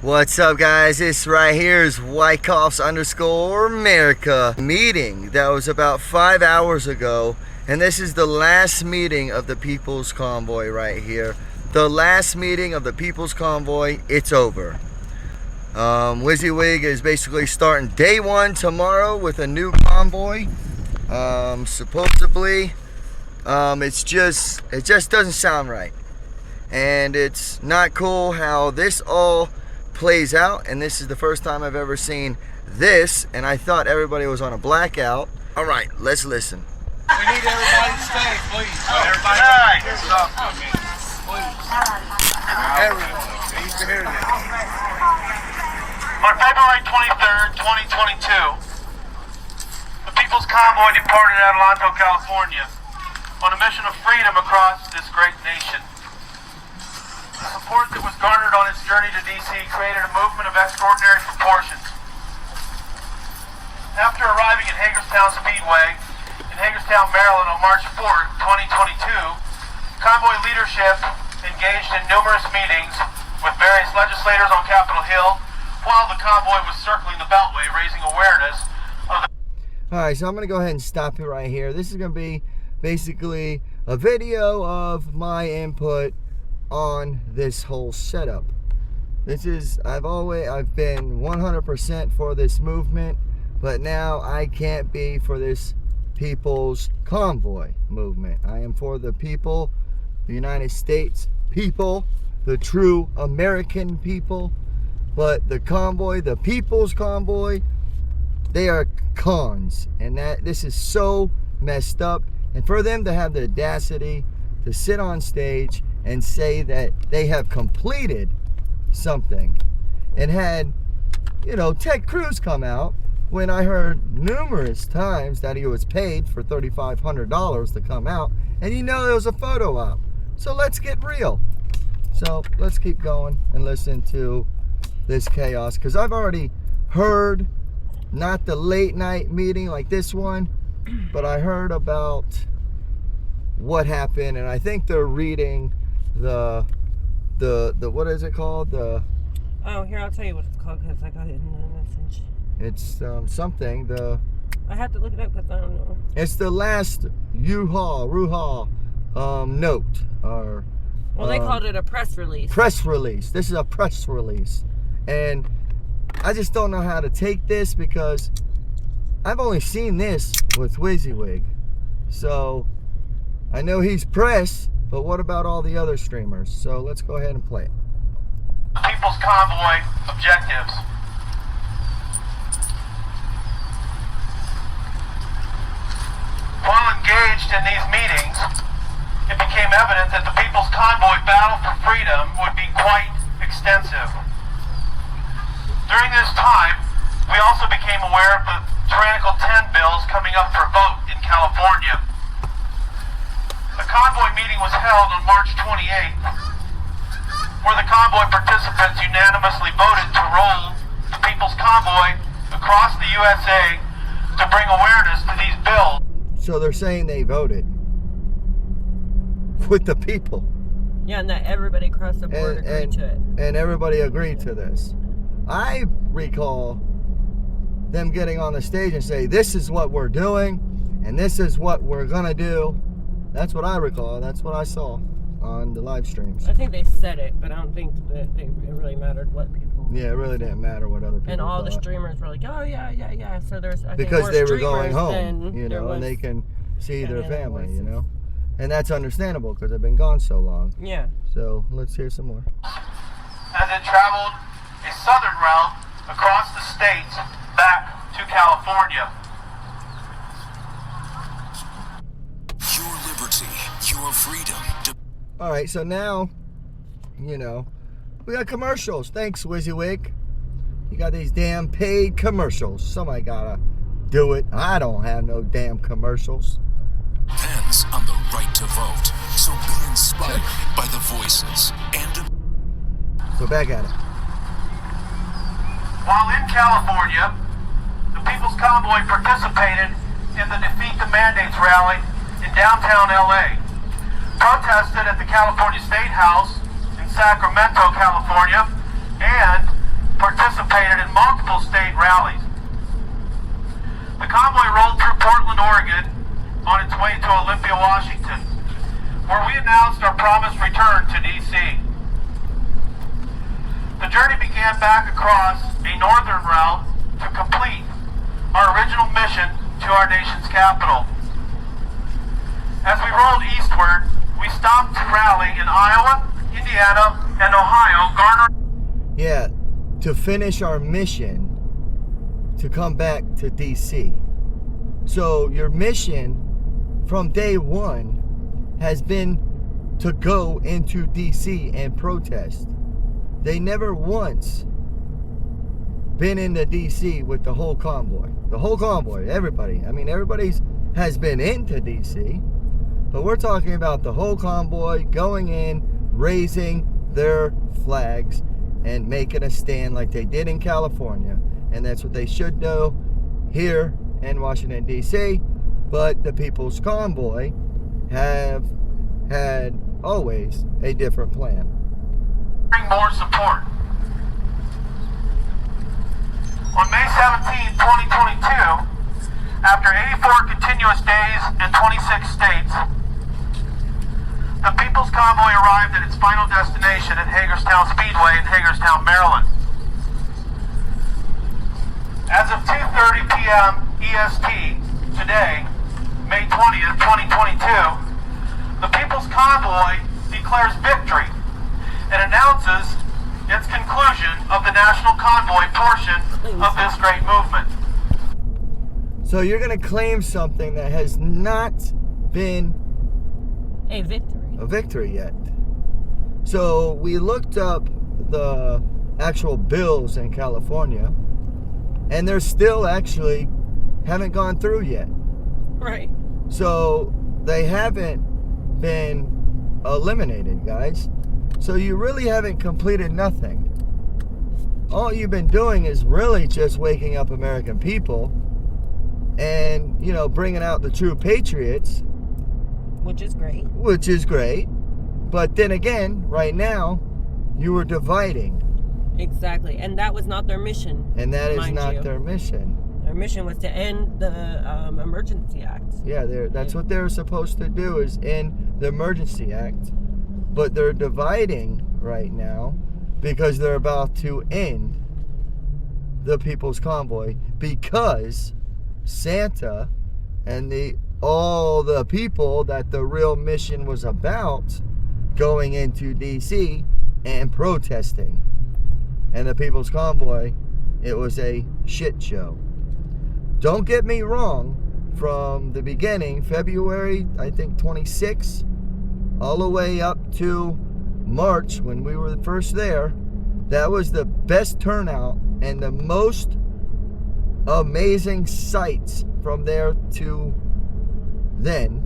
What's up, guys? This right here is Wyckoffs _ America meeting that was about 5 hours ago, and this is the last meeting of the People's Convoy right here. The last meeting of the People's Convoy. It's over. WYSIWYG is basically starting day one tomorrow with a new convoy. Supposedly, it just doesn't sound right, and it's not cool how this all plays out. And this is the first time I've ever seen this, and I thought everybody was on a blackout. All right, let's listen. We need everybody to stay, please. Everybody, please. Everyone, need to hear this. On February 23rd, 2022, the People's Convoy departed Adelanto, California, on a mission of freedom across this great nation. The support that was garnered on its journey to D.C. created a movement of extraordinary proportions. After arriving at Hagerstown Speedway in Hagerstown, Maryland on March 4th, 2022, convoy leadership engaged in numerous meetings with various legislators on Capitol Hill while the convoy was circling the Beltway, raising awareness of the... Alright, so I'm going to go ahead and stop it right here. This is going to be basically a video of my input on this whole setup. I've been 100% for this movement, but now I can't be for this People's Convoy movement. I am for the people, the United States people, the true American people. But the convoy, the People's Convoy, they are cons, and this is so messed up. And for them to have the audacity to sit on stage and say that they have completed something, and had, Ted Cruz come out when I heard numerous times that he was paid for $3,500 to come out, and there was a photo op. So let's get real. So let's keep going and listen to this chaos, because I've already heard, not the late night meeting like this one, but I heard about what happened, and I think they're reading the what is it called? Oh, here, I'll tell you what it's called, because I got it in the message. It's something, I have to look it up because I don't know. It's the last Ruha note, or well, they called it a press release. Press release. This is a press release, and I just don't know how to take this, because I've only seen this with WYSIWYG. So I know he's press, but what about all the other streamers? So let's go ahead and play it. People's Convoy objectives. While engaged in these meetings, it became evident that the People's Convoy battle for freedom would be quite extensive. During this time, we also became aware of the tyrannical 10 bills coming up for vote in California. A convoy meeting was held on March 28th, where the convoy participants unanimously voted to roll the People's Convoy across the USA to bring awareness to these bills. So they're saying they voted with the people. Yeah, and that everybody across the board agreed to it. And everybody agreed to this. I recall them getting on the stage and say, this is what we're doing, and this is what we're gonna do. That's what I recall. That's what I saw on the live streams. I think they said it, but I don't think that it really mattered what people... Yeah, it really didn't matter what other people And all thought. The streamers were like, oh, yeah. So there's, I think, because more they were going home, than and they can see their family, voices. And that's understandable, because they've been gone so long. Yeah. So let's hear some more. As it traveled a southern route across the states back to California. Your liberty, your freedom. All right, so now, we got commercials. Thanks, WYSIWYG. You got these damn paid commercials. Somebody gotta do it. I don't have no damn commercials. Depends on the right to vote. So be inspired by the voices and... So back at it. While in California, the People's Convoy participated in the Defeat the Mandates rally in downtown LA, protested at the California State House in Sacramento, California, and participated in multiple state rallies. The convoy rolled through Portland, Oregon, on its way to Olympia, Washington, where we announced our promised return to D.C. The journey began back across a northern route to complete our original mission to our nation's capital. As we rolled eastward, we stopped to rally in Iowa, Indiana, and Ohio, Yeah, to finish our mission to come back to DC. So your mission from day one has been to go into DC and protest. They never once been into DC with the whole convoy. The whole convoy, everybody. I mean, everybody's has been into DC, but we're talking about the whole convoy going in, raising their flags, and making a stand like they did in California. And that's what they should do here in Washington, D.C. But the People's Convoy have had always a different plan. bring more support. On May 17, 2022, after 84 continuous days and 26 states, the People's Convoy arrived at its final destination at Hagerstown Speedway in Hagerstown, Maryland. As of 2:30 p.m. EST today, May 20th, 2022, the People's Convoy declares victory and announces its conclusion of the National Convoy portion of this great movement. So you're going to claim something that has not been A victory. a victory yet. So we looked up the actual bills in California, and they're still actually haven't gone through yet. Right. So they haven't been eliminated, guys. So you really haven't completed nothing. All you've been doing is really just waking up American people and, you know, bringing out the true patriots. Which is great. Which is great. But then again, right now, you were dividing. Exactly. And that was not their mission. And that is mind not you. their mission. Their mission was to end the Emergency Act. Yeah, that's what they're supposed to do, is end the Emergency Act. But they're dividing right now because they're about to end the People's Convoy, because Santa and all the people that the real mission was about going into DC and protesting. And the People's Convoy, it was a shit show. Don't get me wrong, from the beginning, February, I think 26, all the way up to March when we were first there, that was the best turnout and the most amazing sights from there to then.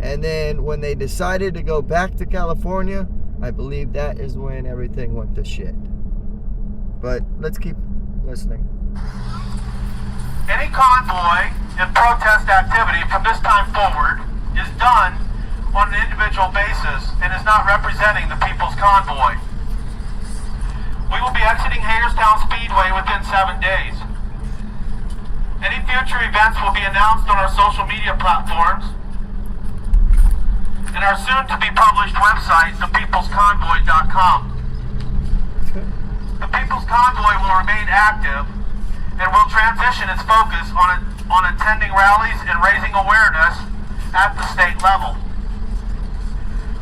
And then when they decided to go back to California, I believe that is when everything went to shit. But let's keep listening. Any convoy and protest activity from this time forward is done on an individual basis and is not representing the People's Convoy. We will be exiting Hagerstown Speedway within 7 days. Any future events will be announced on our social media platforms and our soon-to-be-published website, thepeoplesconvoy.com. The People's Convoy will remain active and will transition its focus on attending rallies and raising awareness at the state level.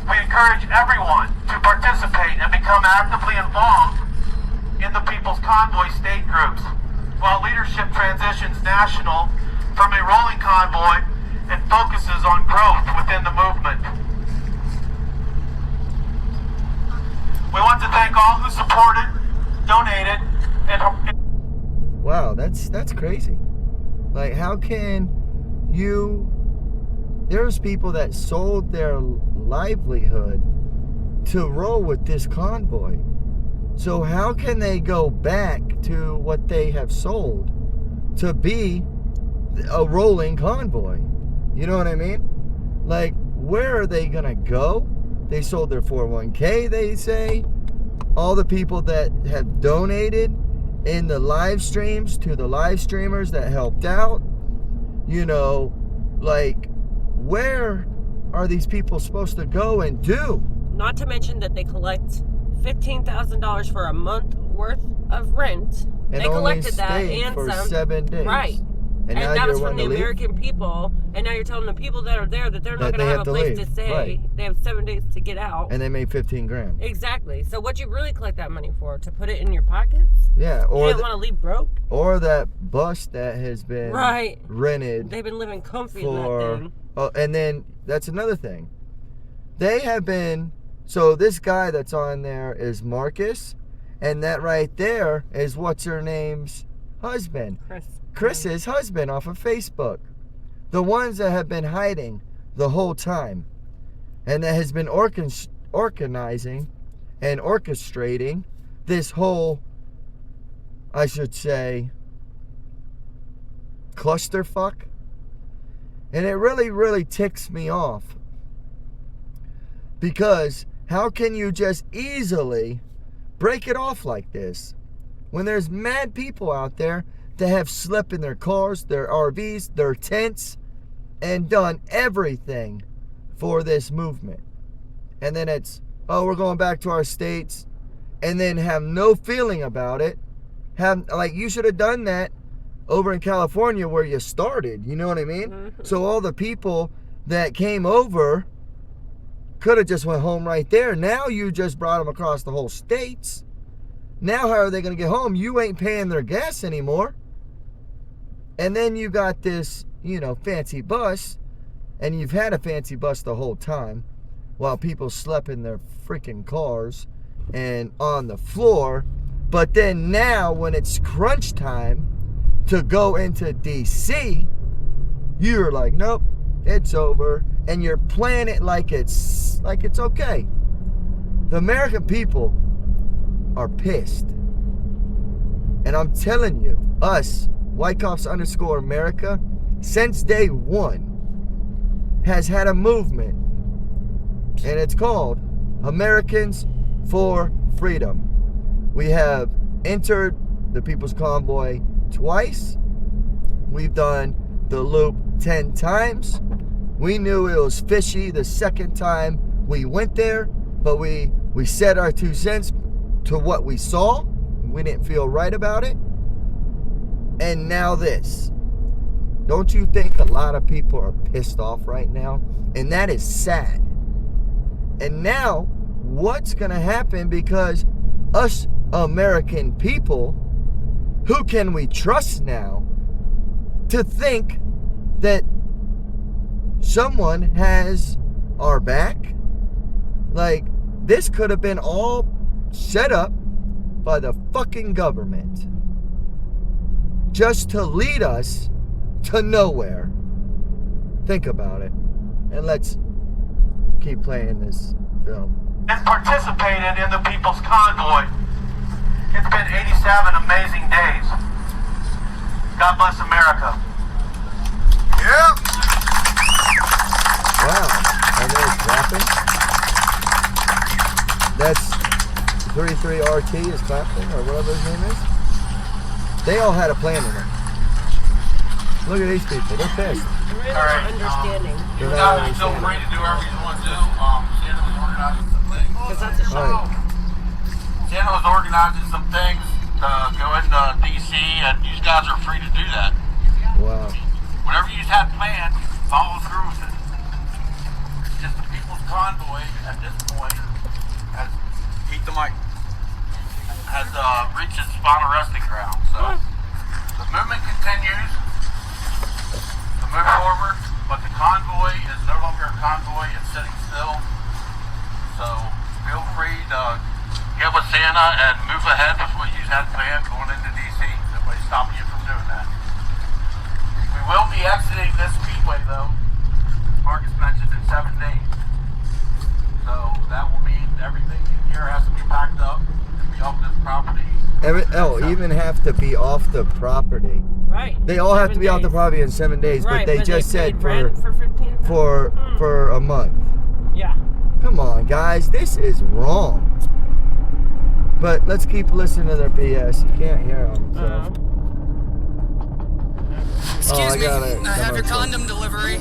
We encourage everyone to participate and become actively involved in the People's Convoy state groups, while leadership transitions national from a rolling convoy and focuses on growth within the movement. We want to thank all who supported, donated, and Wow, that's crazy. Like, how can you... There's people that sold their livelihood to roll with this convoy. So how can they go back to what they have sold to be a rolling convoy? You know what I mean? Like, where are they gonna go? They sold their 401k, they say. All the people that have donated in the live streams to the live streamers that helped out. You know, like, where are these people supposed to go and do? Not to mention that they collect $15,000 for a month worth of rent. And they only collected that stayed and for some. 7 days. Right. And now that you're was from the wanting to leave? American people, and now you're telling the people that are there that they're not That going they to have have a to place leave. to stay. Right. They have 7 days to get out. And they made 15 grand. Exactly. So what you really collect that money for? To put it in your pockets? Yeah. You Or didn't want to leave broke? or that bus that has been rented. They've been living comfy for, in that thing. Oh, and then that's another thing. They have been, so this guy that's on there is Marcus, and that right there is what's her name's husband. Chris's husband off of Facebook. The ones that have been hiding the whole time, and that has been organizing and orchestrating this whole, I should say, clusterfuck. And it really, really ticks me off. Because how can you just easily break it off like this? When there's mad people out there that have slept in their cars, their RVs, their tents, and done everything for this movement. And then it's, oh, we're going back to our states, and then have no feeling about it. Like, you should have done that over in California where you started, you know what I mean? Mm-hmm. So all the people that came over could have just went home right there. Now you just brought them across the whole states. Now how are they going to get home? You ain't paying their gas anymore. And then you got this, you know, fancy bus, and you've had a fancy bus the whole time while people slept in their freaking cars and on the floor. But then now when it's crunch time to go into DC, you're like, nope, it's over. And you're playing it like it's okay. The American people are pissed. And I'm telling you, us, Whitecops_America, since day one, has had a movement. And it's called Americans for Freedom. We have entered the People's Convoy twice. We've done the loop 10 times. We knew it was fishy the second time we went there, but we said our 2 cents to what we saw. We didn't feel right about it. And now this. Don't you think a lot of people are pissed off right now? And that is sad. And now, what's going to happen? Because us American people, who can we trust now to think that someone has our back? Like, this could have been all set up by the fucking government just to lead us to nowhere. Think about it. And let's keep playing this film. And participated in the People's Convoy. It's been 87 amazing days. God bless America. Yep. Wow. Are they clapping? That's 33RT is clapping, or whatever his name is. They all had a plan in it. Look at these people. They're pissed. Really All right, not understanding. You guys feel free to do whatever you want to do. Santa was organizing some things. Because that's a show. All right. Santa was organizing some things to go into DC, and you guys are free to do that. Wow. Whatever you had planned, follow through with it. It's just the People's Convoy at this point has eat the mic. Has reached its final resting ground. So the movement continues to move forward, but the convoy is no longer a convoy, it's sitting still. So feel free to get with Santa and move ahead with what you had planned going into DC. Nobody's stopping you from doing that. We will be exiting this speedway though, Marcus mentioned, in 7 days. So that will mean everything in here has to be packed up and be off this property. Even have to be off the property. Right. They all have to be off the days. property in 7 days, Right, but they just paid said rent for 15. for a month. Yeah. Come on, guys, this is wrong. But let's keep listening to their BS. You can't hear them. So. Excuse me, got I have your condom delivery.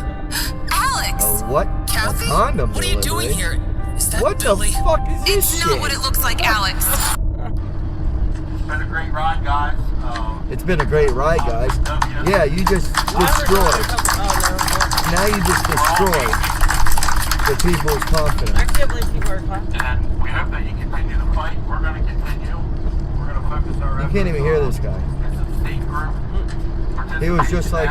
Alex! What? Kathy? A condom What are you delivery? doing here? Is that What Billy? the fuck is this It's shit? not what it looks like, Alex. It's been a great ride, guys. It's been a great ride, guys. Yeah, you just destroyed. Now you just destroyed the people's confidence. I can't believe people are talking. And we hope that you continue the fight. We're going to continue. We're going to focus our You can't even hear this guy. It's a state group. He was just like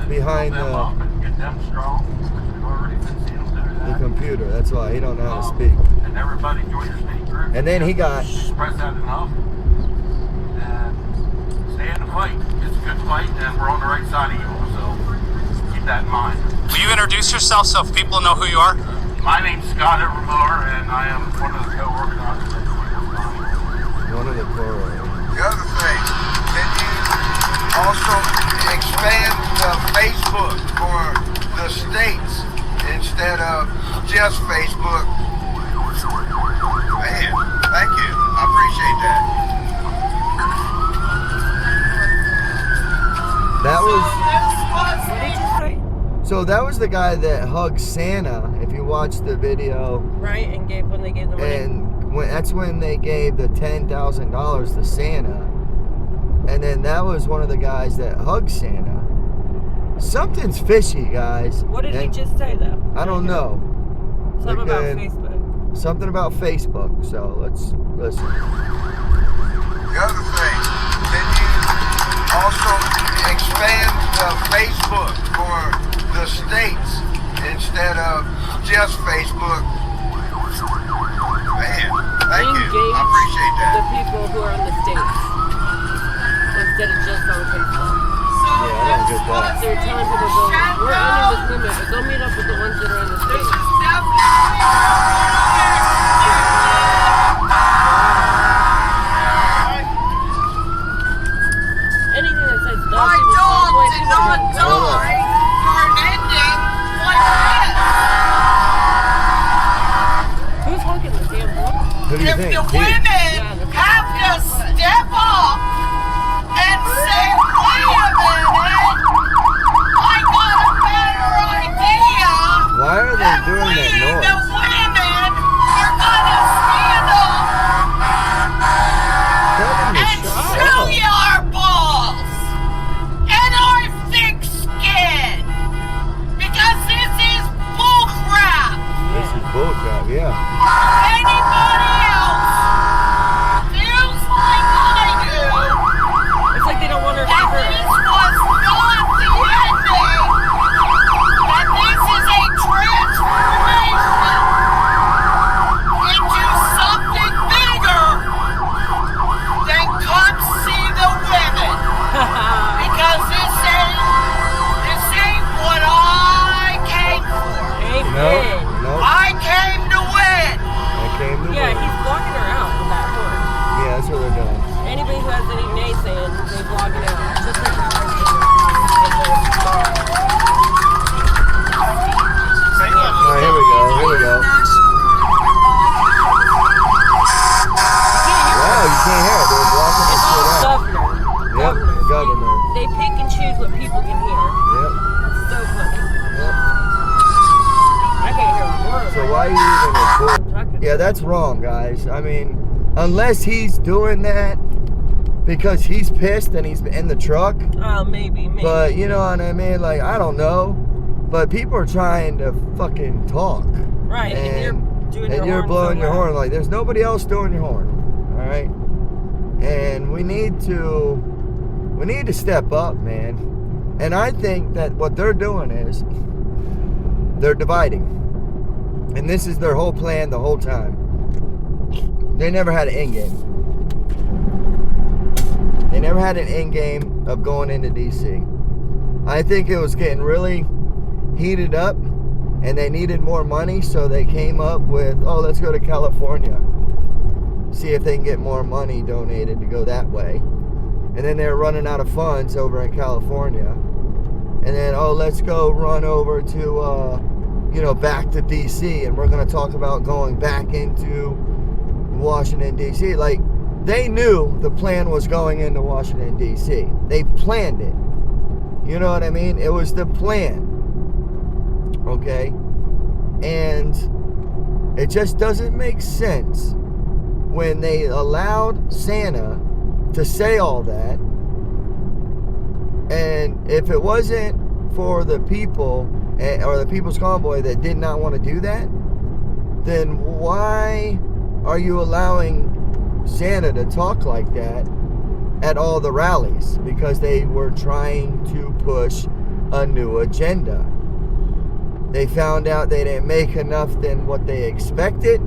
behind Get them strong. We've already been seeing them do the that. computer. That's why he don't know how to speak. And everybody join your state group. And then he got. Express that enough. And stay in the fight. It's a good fight, and we're on the right side of evil. So keep that in mind. Will you introduce yourself so people know who you are? My name's Scott Evermore, and I am one of the co-organizers of the One of the core. The other thing, can you also expand Facebook for the states instead of just Facebook? Man, thank you. I appreciate that. That was. What did you say? So that was the guy that hugged Santa. If you watch the video. Right, and when they gave the money. And that's when they gave the $10,000 to Santa. And then that was one of the guys that hugged Santa. Something's fishy, guys. What did he just say, though? I don't know. Something about Again, Facebook. Something about Facebook. So let's listen. The other thing, can you also expand Facebook for the states instead of just Facebook? Man, thank you. Engage I appreciate the that. people who are in the States instead of just on Facebook. Yeah, I don't get that. They're telling people, go, we're ending this movement, but go meet up with the ones that are in the States. Anything that says My does dog people did not go, die for an ending like this. who's honking the damn horn? Who do you If think? the He. women have to step up and say, wait a minute, I got a better idea. Why are they doing that The noise? women are gonna stand up Tell them to and shut show up. you our balls and our thick skin. Because this is bullcrap. This is bullcrap, yeah. Anybody else feels like I do It's like they don't want her to that hear this it. was not the ending, that this is a transformation into something bigger, then come see the women. Because this ain't what I came for. Amen. No. I came to win. I came to Yeah, win. he's blocking her out with that horn. Yeah, that's what they're doing. Anybody who has any naysaying, they block it out. Just like All right, here we go. Here we go. Wow, you can't hear it. They're blocking this it's shit all out. governor. Yep, governor. They pick and choose what people can hear. Yep. That's so funny. Yep. I can't hear a word. So why are you even recording? Talking. Yeah, that's wrong, guys. I mean, unless he's doing that because he's pissed and he's in the truck. Oh, maybe. But you know what I mean? Like, I don't know. But people are trying to fucking talk. Right, and you're doing and your you're horn blowing so your loud. horn. Like, there's nobody else doing your horn. All right? And we need to step up, man. And I think that what they're doing is they're dividing. And this is their whole plan the whole time. They never had an end game. They never had an end game of going into DC. I think it was getting really heated up and they needed more money, so they came up with, oh, let's go to California. See if they can get more money donated to go that way. And then they're running out of funds over in California. And then, oh, let's go run over to, back to DC. And we're going to talk about going back into Washington, DC. Like, they knew the plan was going into Washington, D.C. They planned it. You know what I mean? It was the plan. Okay? And it just doesn't make sense when they allowed Santa to say all that. And if it wasn't for the people or the People's Convoy that did not want to do that, then why are you allowing Santa to talk like that at all the rallies? Because they were trying to push a new agenda. They found out they didn't make enough than what they expected,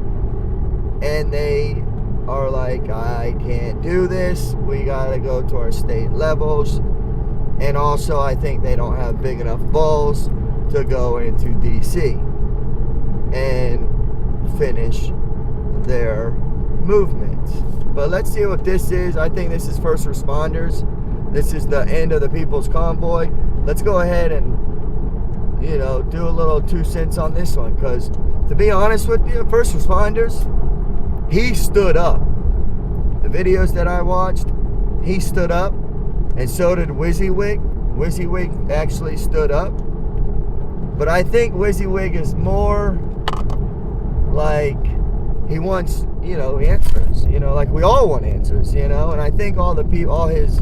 and they are like, I can't do this. We gotta go to our state levels. And also, I think they don't have big enough balls to go into DC and finish their movement. But let's see what this is. I think this is first responders. This is the end of the People's Convoy. Let's go ahead and, you know, do a little 2 cents on this one. Because to be honest with you, first responders, he stood up. The videos that I watched, he stood up. And so did WYSIWYG. WYSIWYG actually stood up. But I think WYSIWYG is more like he wants, you know, answers. You know, like we all want answers, you know. And I think all the people, all his,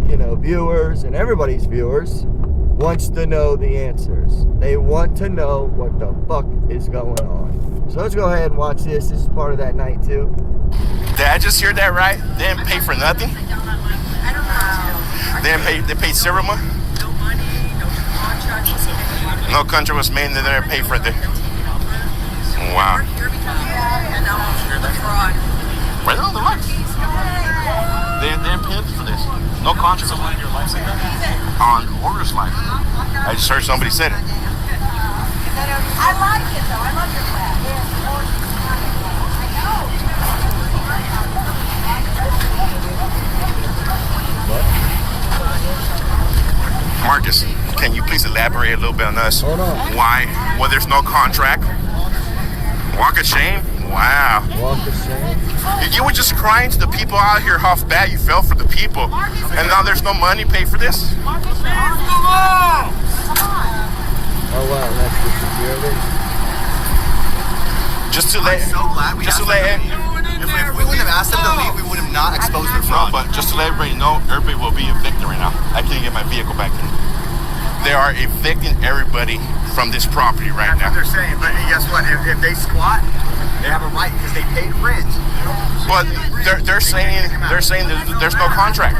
you know, viewers and everybody's viewers wants to know the answers. They want to know what the fuck is going on. So let's go ahead and watch this. This is part of that night too. Did I just hear that right? They didn't pay for nothing? They paid zero money? No money, no contract. No contract was made and they didn't pay for it. Wow. And now the fraud. Right on the lights. They didn't pay for this. No contract was made. On Order's life. I just heard somebody said it. I like it though. I love your flag. Marcus, can you please elaborate a little bit on us? Hold on. Why? Well, there's no contract. Walk of shame? Wow. Walk of shame. You were just crying to the people out here how bad you felt for the people. And now there's no money paid for this? Oh wow, that's the security. Just to let, so glad we just to asked let, them to leave. If we wouldn't have asked them to leave, we would have not exposed their no, fraud. but just to let everybody know, everybody will be evicted right now. I can't get my vehicle back in. They are evicting everybody from this property right That's now. what they're saying. But guess what? If they squat, they have a right because they paid rent. But they're saying there's no contract.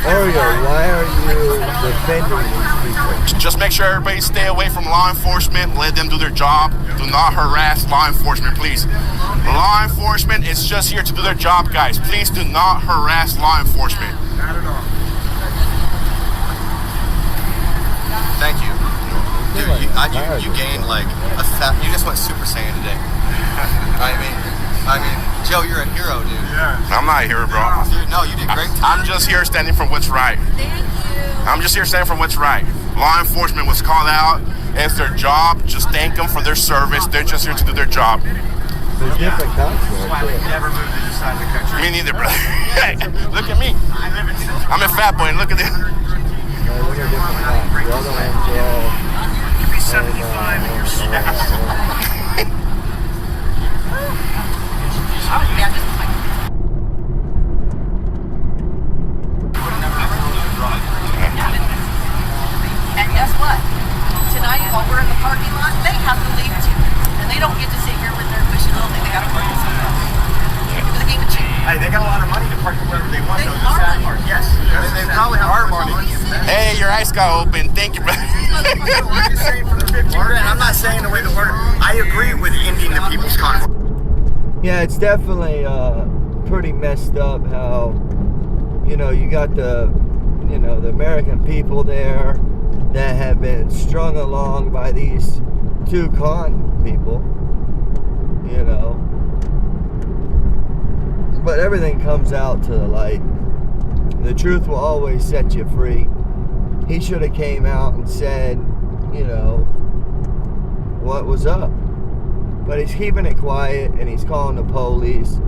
Oreo, why are you defending these people? Just make sure everybody stay away from law enforcement. Let them do their job. Do not harass law enforcement, please. Law enforcement is just here to do their job, guys. Please do not harass law enforcement. Not at all. Thank you. Dude, you gained like you just went Super Saiyan today. I mean, Joe, you're a hero, dude. Yeah. I'm not a hero, bro. Dude, no, you did great. I'm just here standing for what's right. Thank you. I'm just here standing for what's right. Law enforcement was called out. It's their job. Just thank them for their service. They're just here to do their job. There's different countries. That's why we never moved to this side of the country. Me neither, brother. Look at me. I'm a fat boy. Look at this. Look at different countries. The other ones are all... You'd be 75 and you're And guess what? Tonight, while we're in the parking lot, they have to leave too. And they don't get to sit here with their wishy little thing. They got to park somewhere else. Because they gave it cheap. Hey, they got a lot of money to park wherever they want. They Though, the sad part. Yes. They probably have our money. Hey, your eyes got open. Thank you, brother. I'm just saying for the 15 grand. I'm not saying the way the word. I agree with ending the People's Convoy. Yeah, it's definitely pretty messed up how, you know, you got the American people there that have been strung along by these two con people, you know. But everything comes out to the light. The truth will always set you free. He should have came out and said, you know, what was up. but he's keeping it quiet and he's calling the police.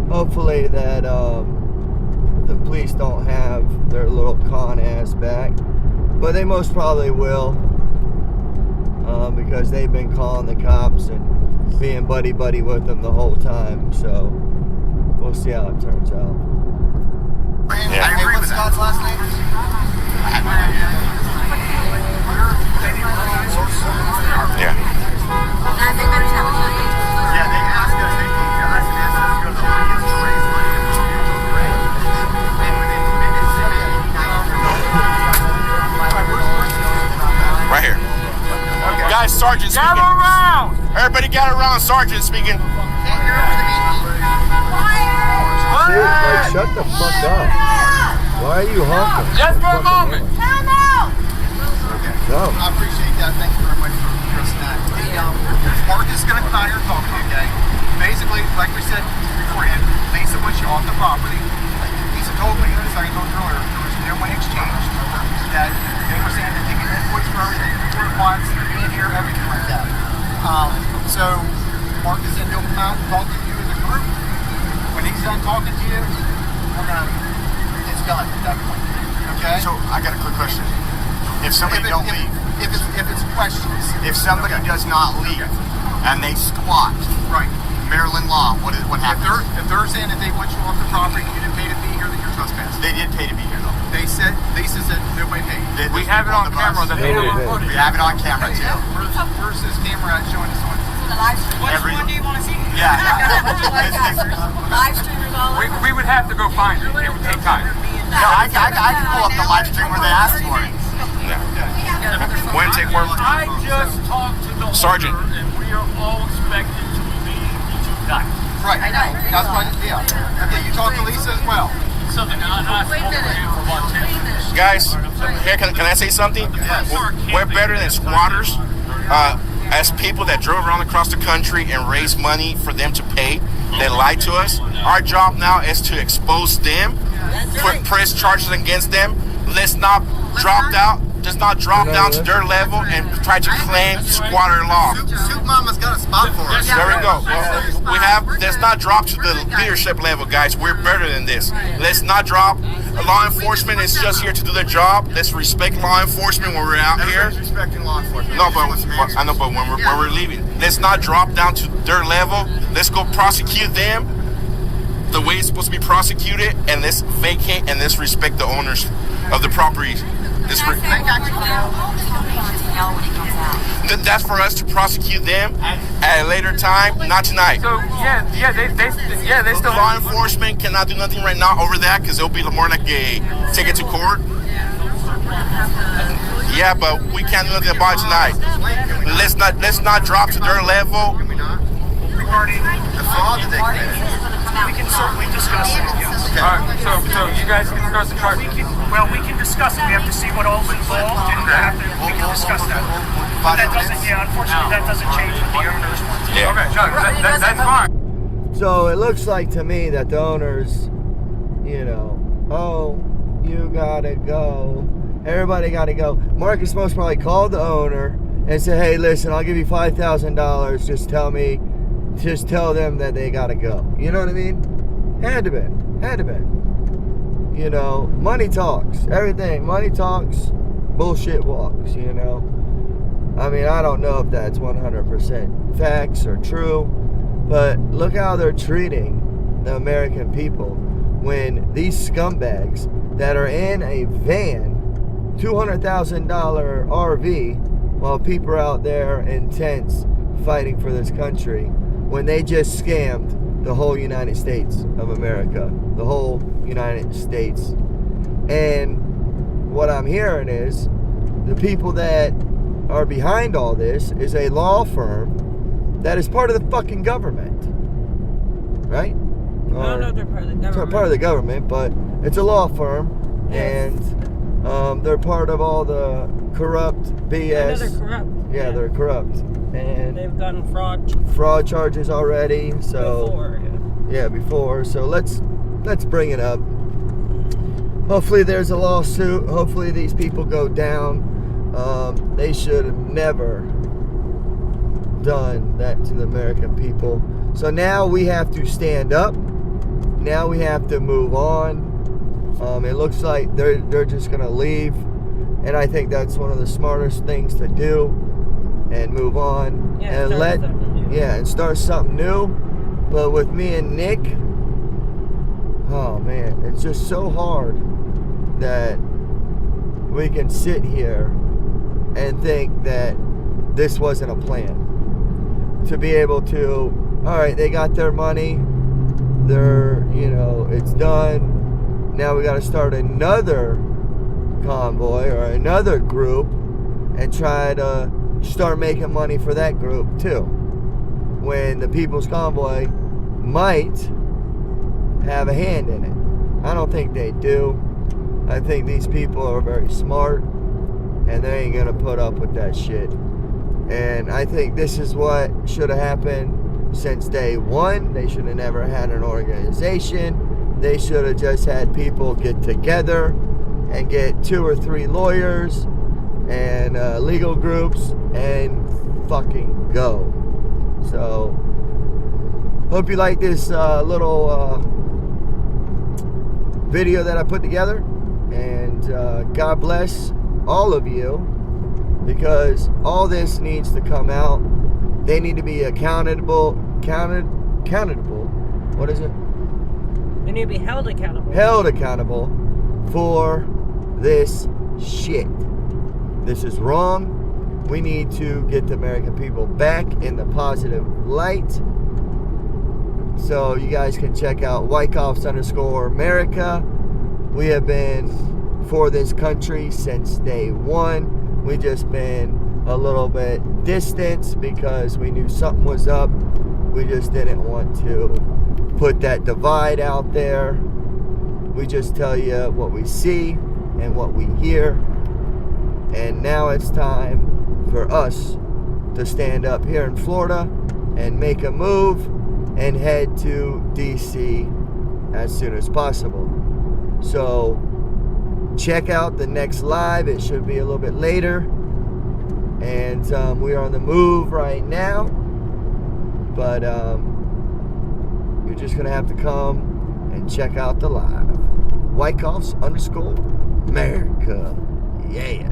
Hopefully that the police don't have their little con ass back, but they most probably will, because they've been calling the cops and being buddy with them the whole time. So we'll see how it turns out. Yeah. I agree with Scott's last name. Yeah. Yeah, they asked us, they asked us to go to the audience to raise money to Right here. Okay. Guys, Sergeant speaking. Gather around! Everybody gather around, Sergeant speaking. See, like, shut the fuck up. Why are you honking? Just for a moment. No. I appreciate that. Thank you very much for addressing that. Mark is going to come out here and talk to you, okay? Basically, like we said beforehand, Lisa wants you off the property. Lisa told me, as I told you earlier, there was no money exchanged, that they were saying that they get invoice for everything, for wants, being here, everything like that. So, Mark is going to come out and talk to you as a group. When he's done talking to you, it's done at that point. Okay? So I got a quick question. If somebody don't leave, if it's questions, if somebody does not leave and they squat, right? Maryland law, what happens? If they're saying that they want you off the property, you didn't pay to be here, then you're trespassing. They did pay to be here though. They said, Lisa said nobody paid. We have it on camera. They did. We have it on camera too. Where's this camera showing us on? Which one do you want to see? Yeah. Live streamers all over. We would have to go find it. It would take time. No, I can pull up the live stream where they asked for it. When take work. I just talked to the Sergeant. owner, and we are all expected to leave tonight. Right, I know. That's why, yeah. Okay, you talked to Lisa as well. So then I spoke to him for about 10 minutes. Guys, here, can I say something? Yes. We're better than squatters. As people that drove around across the country and raised money for them to pay, they lied to us. Our job now is to expose them, press charges against them. Let's not drop down to their level and try to claim squatter law. Soup Mama's got a spot for us. There we go. Let's not drop to the leadership level, guys. We're better than this. Let's not drop. Law enforcement is just here to do their job. Let's respect law enforcement when we're out here. Everybody's respecting law enforcement. No, but I know, but when we're leaving, let's not drop down to their level. Let's go prosecute them the way it's supposed to be prosecuted, and let's vacate and let's respect the owners of the properties. That's for us to prosecute them at a later time, not tonight. So they still Law enforcement cannot do nothing right now over that because it'll be more like a ticket to court. Yeah, but we can't do nothing about it tonight. Let's not drop to their level. Regarding the fraud that they committed, we can certainly discuss it. Yes. Okay. All right, so you guys can discuss the charges. We can discuss it. We have to see what all's involved, and we can discuss that. But that doesn't, unfortunately, that doesn't change what the owners want to do. Yeah. Okay, Chuck, that's fine. So it looks like to me that the owners, oh, you gotta go. Everybody gotta go. Marcus most probably called the owner and said, hey, listen, I'll give you $5,000. Just tell them that they gotta go. You know what I mean? Had to be. Money talks. Everything. Money talks. Bullshit walks, I mean, I don't know if that's 100% facts or true, but look how they're treating the American people when these scumbags that are in a van, $200,000 RV, while people are out there in tents fighting for this country, when they just scammed the whole United States of America, the whole United States. And what I'm hearing is the people that are behind all this is a law firm that is part of the fucking government, right? No, they're part of the government. Part of the government, but it's a law firm, yes. And they're part of all the corrupt BS. I know they're corrupt. Yeah, they're corrupt. And they've gotten fraud charges already. So before. So let's bring it up. Hopefully there's a lawsuit. Hopefully these people go down. They should have never done that to the American people. So now we have to stand up. Now we have to move on. It looks like they're just gonna leave, and I think that's one of the smartest things to do, and move on, and and start something new. But with me and Nick, oh man, it's just so hard that we can sit here and think that this wasn't a plan. To be able to, all right, they got their money, they're, you know, it's done. Now we got to start another convoy or another group and try to start making money for that group too, when the People's Convoy might have a hand in it. I don't think they do. I think these people are very smart, and they ain't gonna put up with that shit. And I think this is what should have happened since day one. They should have never had an organization. They should have just had people get together and get 2 or 3 lawyers and legal groups and fucking go. So, hope you like this little video that I put together. And God bless all of you, because all this needs to come out. They need to be accountable. What is it? They need to be held accountable. Held accountable for this shit. This is wrong. We need to get the American people back in the positive light. So you guys can check out Wyckoffs_America. We have been for this country since day one. We just been a little bit distant because we knew something was up. We just didn't want to put that divide out there. We just tell you what we see and what we hear. And now it's time for us to stand up here in Florida and make a move and head to DC as soon as possible. So check out the next live. It should be a little bit later. And we are on the move right now. But you're just going to have to come and check out the live. Wyckoffs_America. Yeah.